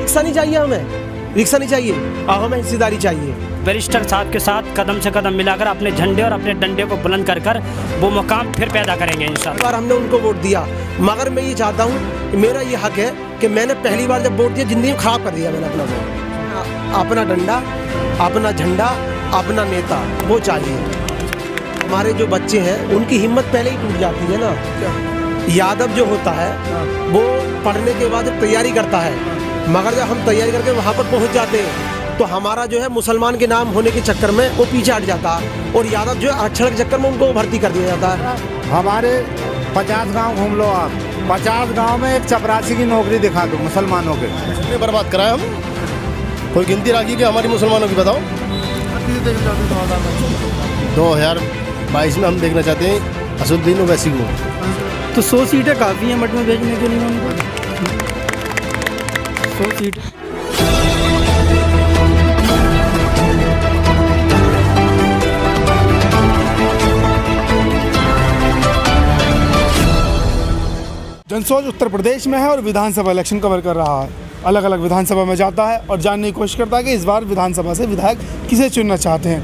Rickshaw नहीं चाहिए, हमें रिक्शा नहीं चाहिए, अब हमें हिस्सेदारी चाहिए। बैरिस्टर साहब के साथ कदम से कदम मिलाकर अपने झंडे और अपने डंडे को बुलंद कर कर वो मुकाम फिर पैदा करेंगे इंशाल्लाह। बार हमने उनको वोट दिया, मगर मैं ये चाहता हूँ कि मेरा ये हक है कि मैंने पहली बार जब वोट दिया ज़िंदगी में ख़राब कर दिया मैंने अपना वोट। अपना डंडा, अपना झंडा, अपना नेता वो चाहिए। हमारे जो बच्चे हैं उनकी हिम्मत पहले ही टूट जाती है ना। यादव जो होता है वो पढ़ने के बाद जब तैयारी करता है, मगर जब हम तैयारी करके वहाँ पर पहुँच जाते हैं तो हमारा जो है मुसलमान के नाम होने के चक्कर में वो पीछे हट जाता है, और यादव जो है आरक्षण के चक्कर में उनको भर्ती कर दिया जाता है। हमारे 50 गांव घूम लो आप, 50 गांव में एक चपरासी की नौकरी दिखा दो मुसलमानों के। कितने बर्बाद कराए हम, कोई गिनती रखी कि हमारी मुसलमानों की बताओ। 2022 में हम देखना चाहते हैं असदुद्दीन ओवैसी को। तो 100 सीटें काफ़ी हैं मठ में भेजने के लिए उनको, 100 सीट। जनसोच उत्तर प्रदेश में है और विधानसभा इलेक्शन कवर कर रहा है। अलग अलग विधानसभा में जाता है और जानने की कोशिश करता है कि इस बार विधानसभा से विधायक किसे चुनना चाहते हैं।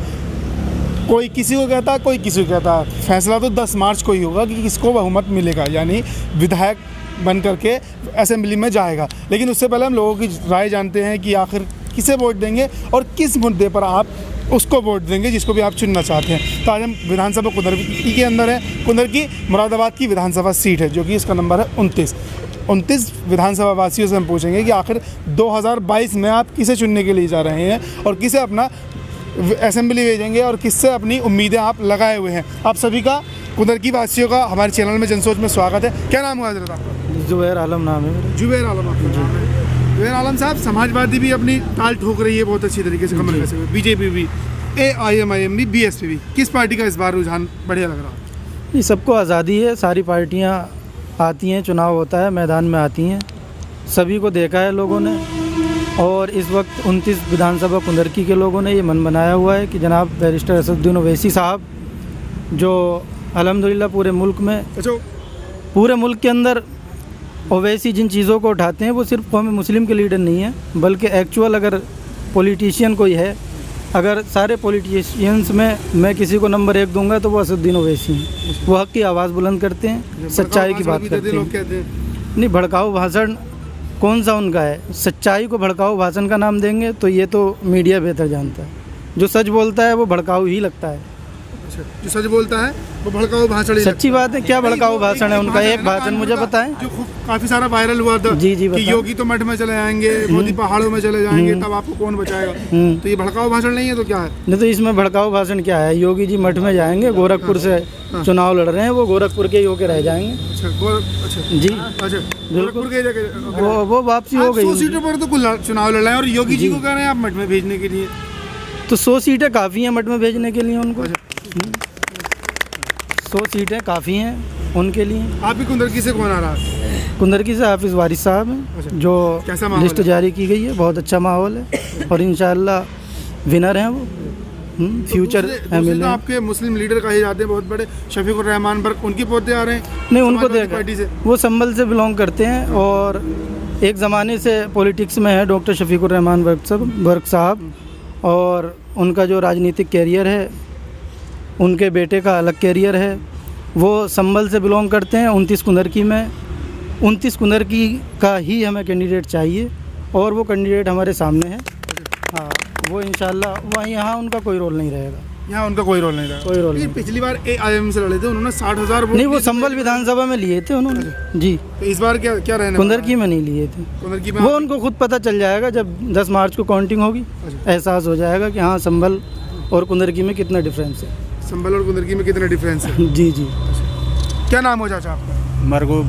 कोई किसी को कहता है, कोई किसी को कहता है। फैसला तो 10 मार्च को ही होगा कि किसको बहुमत मिलेगा, यानी विधायक बन करके असेंबली में जाएगा। लेकिन उससे पहले हम लोगों की राय जानते हैं कि आखिर किसे वोट देंगे और किस मुद्दे पर आप उसको वोट देंगे जिसको भी आप चुनना चाहते हैं। तो आज हम विधानसभा कुंदरकी के अंदर है। कुंदरकी मुरादाबाद की विधानसभा सीट है जो कि इसका नंबर है 29 विधानसभा वासियों से हम पूछेंगे कि आखिर 2022 में आप किसे चुनने के लिए जा रहे हैं और किसे अपना असेंबली भेजेंगे और किससे अपनी उम्मीदें आप लगाए हुए हैं। आप सभी का, कुंदरकी वासियों का हमारे चैनल में जनसोच में स्वागत है। क्या नाम हुआ हजरत आपका? जुबैर आलम नाम है। जुबैर आलम आपका नाम है। जुबैर आलम साहब, समाजवादी भी अपनी ताल ठोक रही है बहुत अच्छी तरीके से, कमर कैसे, बीजेपी भी, AIMIM भी, BSP भी। किस पार्टी का इस बार रुझान बढ़िया लग रहा है? ये सबको आज़ादी है, सारी पार्टियां आती हैं, चुनाव होता है, मैदान में आती हैं, सभी को देखा है लोगों ने। और इस वक्त 29 विधानसभा कुंदरकी के लोगों ने ये मन बनाया हुआ है कि जनाब बैरिस्टर असदुद्दीन ओवैसी साहब, जो अल्हम्दुलिल्लाह पूरे मुल्क के अंदर ओवैसी जिन चीज़ों को उठाते हैं वो सिर्फ कौम मुस्लिम के लीडर नहीं है, बल्कि एक्चुअल अगर पॉलिटिशियन कोई है, अगर सारे पॉलिटिशियंस में मैं किसी को नंबर 1 दूंगा तो वो असदुद्दीन ओवैसी हैं। वो हक़ की आवाज़ बुलंद करते हैं, सच्चाई की बात करते हैं। नहीं, भड़काऊ भाषण कौन सा उनका है? सच्चाई को भड़काऊ भाषण का नाम देंगे तो ये तो मीडिया बेहतर जानता है। जो सच बोलता है वो भड़काऊ ही लगता है। जो सच बोलता है वो भड़काऊ भाषण। सच्ची बात है। क्या भड़काऊ भाषण है उनका? एक भाषण मुझे बताएं जो काफी सारा वायरल हुआ था। जी कि योगी तो मठ में चले जाएंगे, मोदी पहाड़ों में चले जाएंगे, तब आपको कौन बचाएगा? तो ये भड़काऊ भाषण नहीं है तो क्या है? नहीं, तो इसमें भड़काऊ भाषण क्या है? योगी जी मठ में जाएंगे, गोरखपुर से चुनाव लड़ रहे हैं, वो गोरखपुर के ही होके रह जाएंगे। जी गोरखपुर के जगह वो वापसी हो गई। 100 सीटों पर तो चुनाव लड़ रहे हैं और योगी जी को कह रहे हैं आप मठ में भेजने के लिए। तो 100 सीटें काफ़ी हैं मठ में भेजने के लिए उनको। 100 सीटें काफ़ी हैं उनके लिए। आप भी कुंदरकी से कौन आ रहा है? कुंदरकी से हाफिज़ वारिस साहब हैं, जो लिस्ट जारी की गई है। बहुत अच्छा माहौल है और इंशाअल्लाह विनर हैं वो, फ्यूचर MLA। तो आपके मुस्लिम लीडर कहे जाते हैं बहुत बड़े, शफीकुर रहमान बर्क, उनके पोते आ रहे हैं। नहीं, उनको देखा, वो संभल से बिलोंग करते हैं और एक ज़माने से पॉलिटिक्स में है डॉक्टर शफीकुर रहमान बर्क साहब, और उनका जो राजनीतिक कैरियर है, उनके बेटे का अलग कैरियर है। वो संभल से बिलोंग करते हैं। 29 कुंदरकी में 29 कुंदरकी का ही हमें कैंडिडेट चाहिए और वो कैंडिडेट हमारे सामने है। हाँ, वो इंशाल्लाह वहाँ यहाँ उनका कोई रोल नहीं रहेगा। यहाँ उनका कोई रोल नहीं रहेगा। कोई रोल नहीं। पिछली बार AIM से लड़े थे, उन्होंने 60,000 वोट। नहीं, वो संभल विधानसभा में लिए थे उन्होंने। जी, तो इस बार क्या रहने? कुंदरकी में नहीं लिए थे। कुंदरकी में वो उनको खुद पता चल जाएगा जब 10 मार्च को काउंटिंग होगी। एहसास हो जाएगा कि हाँ, संभल और कुंदरकी में कितना डिफरेंस है। संभल और कुंदरकी में कितना डिफरेंस है? जी जी। क्या नाम हो चाचा आपका? मरगूब।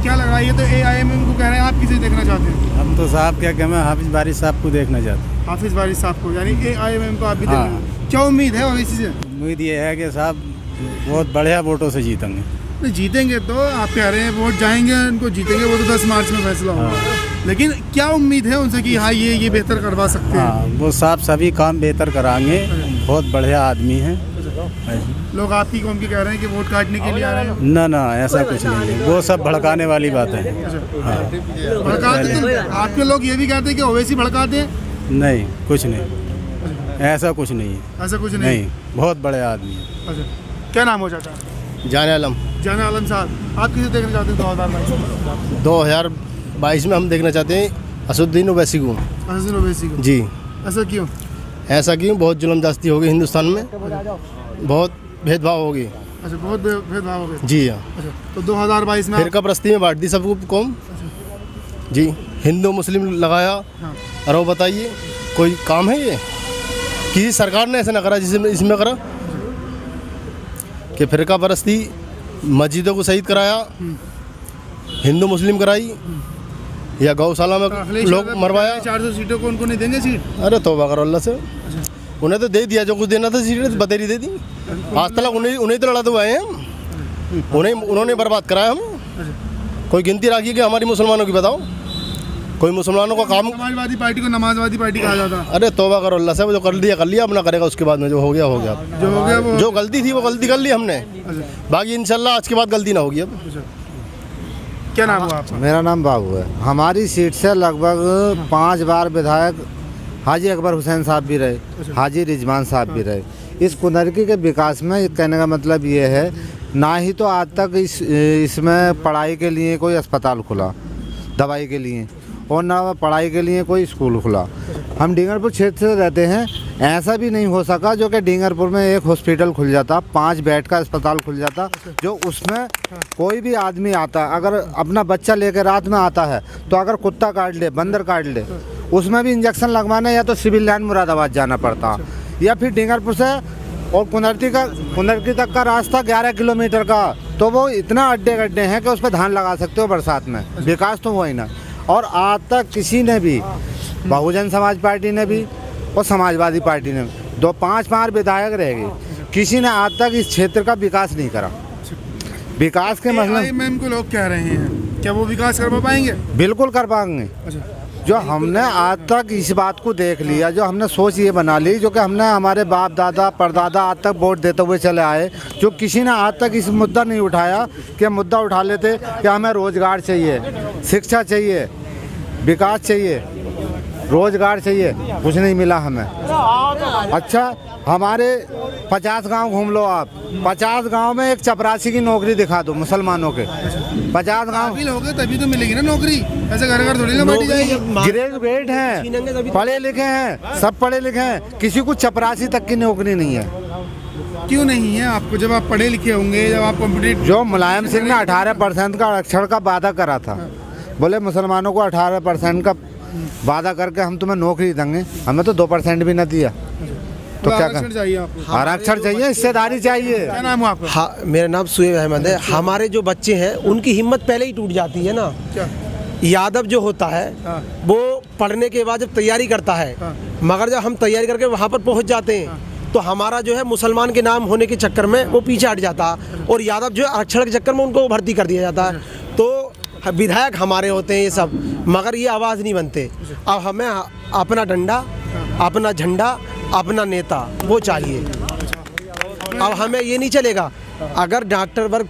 क्या लग रहा है? ये तो AIM को कह रहे हैं, आप किसे देखना चाहते हैं? हम तो साहब क्या कहें, हाफिज़ वारिस साहब को देखना चाहते हैं। हाफिज़ वारिस साहब को, यानी AIM को आप भी देखना। क्या उम्मीद है ओवैसी से? उम्मीद ये है कि साहब बहुत बढ़िया वोटों से जीतेंगे। नहीं, जीतेंगे तो आप कह रहे हैं, वोट जाएंगे उनको जीतेंगे, वो तो 10 मार्च में फैसला होगा। लेकिन क्या उम्मीद है उनसे कि हाँ ये बेहतर करवा सकते हैं? हाँ, वो साहब सभी काम बेहतर कराएंगे, बहुत बढ़िया आदमी हैं। लोग आपकी कौम के कह रहे हैं कि वोट काटने के लिए आ रहे हैं। ना ना ऐसा कुछ नहीं है, वो सब भड़काने वाली बात है। भड़काते तो आपके लोग ये भी कहते हैं कि ओवैसी भड़काते हैं। नहीं कुछ नहीं, ऐसा कुछ नहीं है। ऐसा कुछ नहीं। नहीं, बहुत बड़े आदमी है। अच्छा, क्या नाम हो जाता है? जाने आलम। जाना आलम साहब, आप किसे देखना चाहते हैं 2022? 2022 में हम देखना चाहते हैं असदुद्दीन ओवैसी को। असदुद्दीन ओवैसी को। जी। ऐसा क्यों? ऐसा क्यों? बहुत जुल्म जास्ती हो गई हिंदुस्तान में, बहुत भेदभाव हो गई। अच्छा, बहुत भेदभाव हो गए। जी हाँ। अच्छा, तो 2022 में फिरका परस्ती में बांट दी सबको कौम। जी, हिंदू मुस्लिम लगाया। हाँ। और वो बताइए कोई काम है ये? किसी सरकार ने ऐसा ना करा जिसमें इसमें करा कि फिरका परस्ती मस्जिदों को शहीद कराया, हिंदू मुस्लिम कराई, या गौशाला में अखिलेश लोग यादव मरवाया। 400 सीटों को उनको नहीं देंगे सीट। अरे तौबा करो अल्लाह से, उन्हें तो दे दिया जो कुछ देना था, सीटें बतेरी दे दी। आज तक उन्हें तो लड़ाते हुए हैं हम, उन्होंने बर्बाद कराया हमें। कोई गिनती रखिए कि हमारी मुसलमानों की बताओ, कोई मुसलमानों का काम। समाजवादी पार्टी को नमाजवादी पार्टी कहा जाता है। अरे तौबा करो अल्लाह से, वो जो कर लिया अपना करेगा, उसके बाद में जो हो गया हो गया। जो हो गया वो जो गलती थी वो गलती कर ली हमने, बाकी इंशाल्लाह आज के बाद गलती ना होगी अब। क्या नाम हुआ आपका? मेरा नाम बाबू है। हमारी सीट से लगभग 5 बार विधायक हाजी अकबर हुसैन साहब भी रहे, हाजी रिजवान साहब भी रहे। इस कुनरकी के विकास में कहने का मतलब ये है, ना ही तो आज तक इसमें पढ़ाई के लिए कोई अस्पताल खुला दवाई के लिए, और ना पढ़ाई के लिए कोई स्कूल खुला। हम डींगरपुर क्षेत्र से रहते हैं, ऐसा भी नहीं हो सका जो कि डींगरपुर में एक हॉस्पिटल खुल जाता, 5 बेड का अस्पताल खुल जाता, जो उसमें कोई भी आदमी आता, अगर अपना बच्चा लेकर रात में आता है तो अगर कुत्ता काट ले, बंदर काट ले, उसमें भी इंजेक्शन लगवाना या तो सिविल लाइन मुरादाबाद जाना पड़ता, या फिर डींगरपुर से और कुनरकी तक का रास्ता 11 किलोमीटर का, तो वो इतना अड्डे गड्ढे हैं कि उस पर धान लगा सकते हो बरसात में। विकास तो वही ना। और आज तक किसी ने भी, बहुजन समाज पार्टी ने भी और समाजवादी पार्टी ने भी, 5 विधायक रह गए, किसी ने आज तक इस क्षेत्र का विकास नहीं करा। विकास के मसले AIMM को लोग कह रहे हैं, क्या वो विकास करवा पाएंगे? बिल्कुल कर पाएंगे। अच्छा, जो हमने आज तक इस बात को देख लिया, जो हमने सोच ये बना ली, जो कि हमने हमारे बाप दादा परदादा आज तक वोट देते हुए चले आए, जो किसी ने आज तक इस मुद्दा नहीं उठाया कि मुद्दा उठा लेते कि हमें रोजगार चाहिए, शिक्षा चाहिए, विकास चाहिए, रोजगार चाहिए, कुछ नहीं मिला हमें। अच्छा, हमारे 50 गांव घूम लो आप, 50 गांव में एक चपरासी की नौकरी दिखा दो मुसलमानों के। 50 गांव काबिल हो गए तभी तो मिलेगी ना नौकरी, ऐसे घर घर थोड़ी ना बांटी जाएगी। ग्रेजुएट हैं, पढ़े लिखे हैं, सब पढ़े लिखे हैं, किसी को चपरासी तक की नौकरी नहीं है। क्यों नहीं है आपको? जब आप पढ़े लिखे होंगे, जब आप कॉम्पिटिटिव। जो मुलायम सिंह ने 18% का आरक्षण का वादा करा था, बोले मुसलमानों को 18% का वादा करके हम तुम्हें नौकरी देंगे, हमें तो 2% भी न दिया। तो क्या आरक्षण चाहिए आपको? आरक्षण चाहिए, हिस्सेदारी चाहिए। क्या नाम हुआ आपका? हाँ, मेरा नाम सुहेब अहमद है। हमारे जो बच्चे हैं उनकी हिम्मत पहले ही टूट जाती है ना। क्या? यादव जो होता है हाँ। वो पढ़ने के बाद जब तैयारी करता है, हाँ। मगर जब हम तैयारी करके वहाँ पर पहुँच जाते हैं तो हमारा जो है मुसलमान के नाम होने के चक्कर में वो पीछे हट जाता है, और यादव जो है आरक्षण के चक्कर में उनको भर्ती कर दिया जाता है। तो विधायक हमारे होते हैं ये सब, मगर ये आवाज़ नहीं बनते। अब हमें अपना डंडा, अपना झंडा, अपना नेता वो चाहिए। अब हमें ये नहीं चलेगा, अगर डॉक्टर वर्ग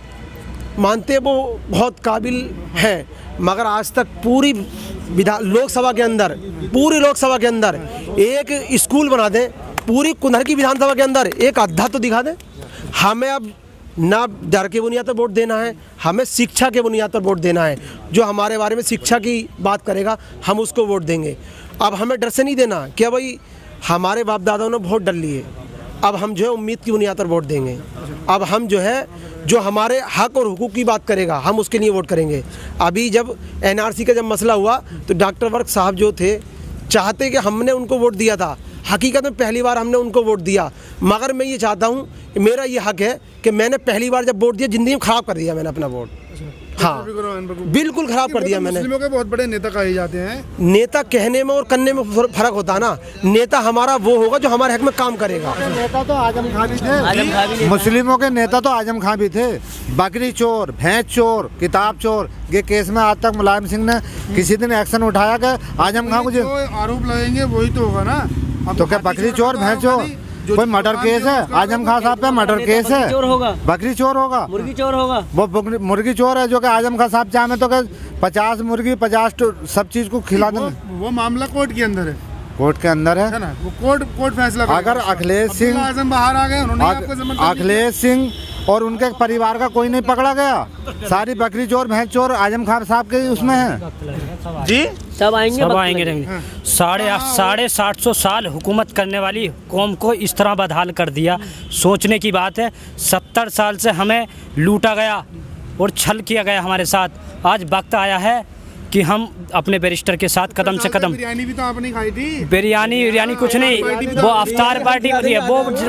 मानते वो बहुत काबिल है, मगर आज तक पूरी लोकसभा के अंदर, पूरी लोकसभा के अंदर एक स्कूल बना दें, पूरी कुनरकी विधानसभा के अंदर एक अद्धा तो दिखा दें। हमें अब ना डर के बुनियाद पर वोट देना है, हमें शिक्षा के बुनियाद पर वोट देना है। जो हमारे बारे में शिक्षा की बात करेगा हम उसको वोट देंगे। अब हमें डर से नहीं देना कि भाई हमारे बाप दादाओं ने वोट डाल लिए, अब हम जो है उम्मीद की बुनियाद पर वोट देंगे। अब हम जो है जो हमारे हक और हुकूक की बात करेगा हम उसके लिए वोट करेंगे। अभी जब NRC का जब मसला हुआ तो डॉक्टर वर्ग साहब जो थे चाहते कि हमने उनको वोट दिया था, हकीकत में पहली बार हमने उनको वोट दिया, मगर मैं ये चाहता हूँ कि मेरा ये हक है कि मैंने पहली बार जब वोट दिया ज़िंदगी में ख़राब कर दिया मैंने अपना वोट। हाँ, बिल्कुल ख़राब कर दिया मैंने। मुस्लिमों के बहुत बड़े नेता कहे जाते हैं। नेता कहने में और करने में फ़र्क होता है ना। नेता हमारा वो होगा जो हमारे हक में काम करेगा। नेता तो आजम खां भी थे, मुस्लिमों के नेता तो आजम खां भी थे। बकरी चोर, भैंस चोर, किताब चोर, ये केस में आज तक मुलायम सिंह ने किसी दिन एक्शन उठाया कि आजम खां को जो आरोप लगेंगे वही तो होगा ना। तो क्या बकरी चोर, भैंस चोर? कोई मर्डर केस है, आजम खान साहब पे मर्डर केस है, चोर होगा, बकरी चोर होगा, मुर्गी चोर होगा, वो मुर्गी चोर है जो कि आजम खान साहब चाहे तो 50 मुर्गी 50 सब चीज को खिला देंगे। वो मामला कोर्ट के अंदर है कोर्ट के अंदर है ना, वो कोर्ट फैसला करेगा। अगर अखिलेश सिंह अब्दुल्ला आजम बाहर आ गए, उन्होंने आपको जमानत दी। अखिलेश सिंह और उनके परिवार का कोई नहीं पकड़ा गया, सारी बकरी चोर भैंस चोर आजम खान साहब के उसमें है जी। सब आएंगे। 750 साल हुकूमत करने वाली कौम को इस तरह बदहाल कर दिया, सोचने की बात है। 70 साल से हमें लूटा गया और छल किया गया हमारे साथ। आज वक्त आया है कि हम अपने बैरिस्टर के साथ कदम से कदम। बिरयानी भी तो आपने खाई थी। बिरयानी कुछ नहीं, वो अफ्तार पार्टी होती है,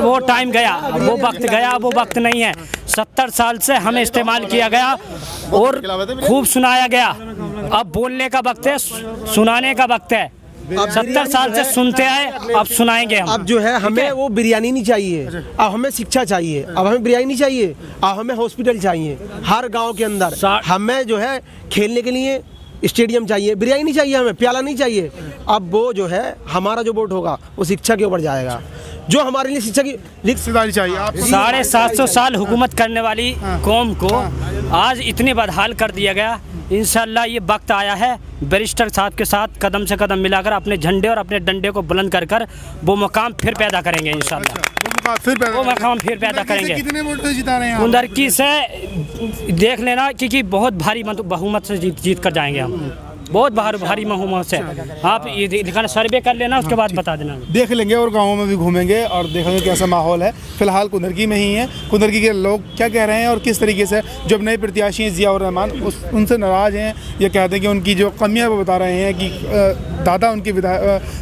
वो टाइम गया, वो वक्त गया, वो वक्त नहीं है। 70 साल से हमें इस्तेमाल किया गया और खूब सुनाया गया। अब बोलने का वक्त है, सुनाने का वक्त है। 70 साल से सुनते आए, अब सुनाएंगे हम। अब जो है हमें वो बिरयानी नहीं चाहिए, अब हमें शिक्षा चाहिए। अब हमें बिरयानी नहीं चाहिए, अब हमें हॉस्पिटल चाहिए। हर गांव के अंदर हमें जो है खेलने के लिए स्टेडियम चाहिए, बिरयानी नहीं चाहिए, हमें प्याला नहीं चाहिए। अब वो जो है हमारा जो वोट होगा वो शिक्षा के ऊपर जाएगा, जो हमारे लिए शिक्षा की हिस्सेदारी चाहिए। आप 750 साल हुकूमत करने वाली कौम को आज इतने बदहाल कर दिया गया। इंशाल्लाह ये वक्त आया है बैरिस्टर साहब के साथ कदम से कदम मिलाकर अपने झंडे और अपने डंडे को बुलंद कर वो मकाम फिर पैदा करेंगे इंशाल्लाह। वो मकाम फिर पैदा करेंगे। कितने वोट से जिता रहे हैं? कुंदरकी से देख लेना, क्योंकि बहुत भारी बहुमत से जीत कर जाएंगे हम, बहुत भारी बहुमत से। आप ये दिखाना, सर्वे कर लेना, उसके बाद बता देना। देख लेंगे और गाँवों में भी घूमेंगे और देखेंगे कैसा माहौल है। फिलहाल कुंदरकी में ही है, कुंदरकी के लोग क्या कह रहे हैं और किस तरीके से जो अब नए प्रत्याशी हैं ज़ियाउर रहमान उनसे नाराज़ हैं। ये कहते हैं कि उनकी जो कमियां वो बता रहे हैं कि दादा उनके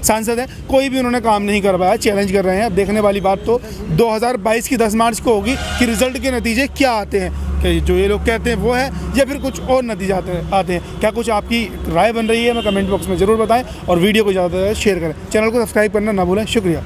सांसद हैं, कोई भी उन्होंने काम नहीं करवाया, चैलेंज कर रहे हैं। अब देखने वाली बात तो 2022 की 10 मार्च को होगी कि रिजल्ट के नतीजे क्या आते हैं, कि जो ये लोग कहते हैं वो है या फिर कुछ और नतीजे आते हैं। क्या कुछ आपकी राय बन रही है, हमें कमेंट बॉक्स में ज़रूर बताएं और वीडियो को ज़्यादा से ज़्यादा शेयर करें। चैनल को सब्सक्राइब करना ना भूलें। शुक्रिया।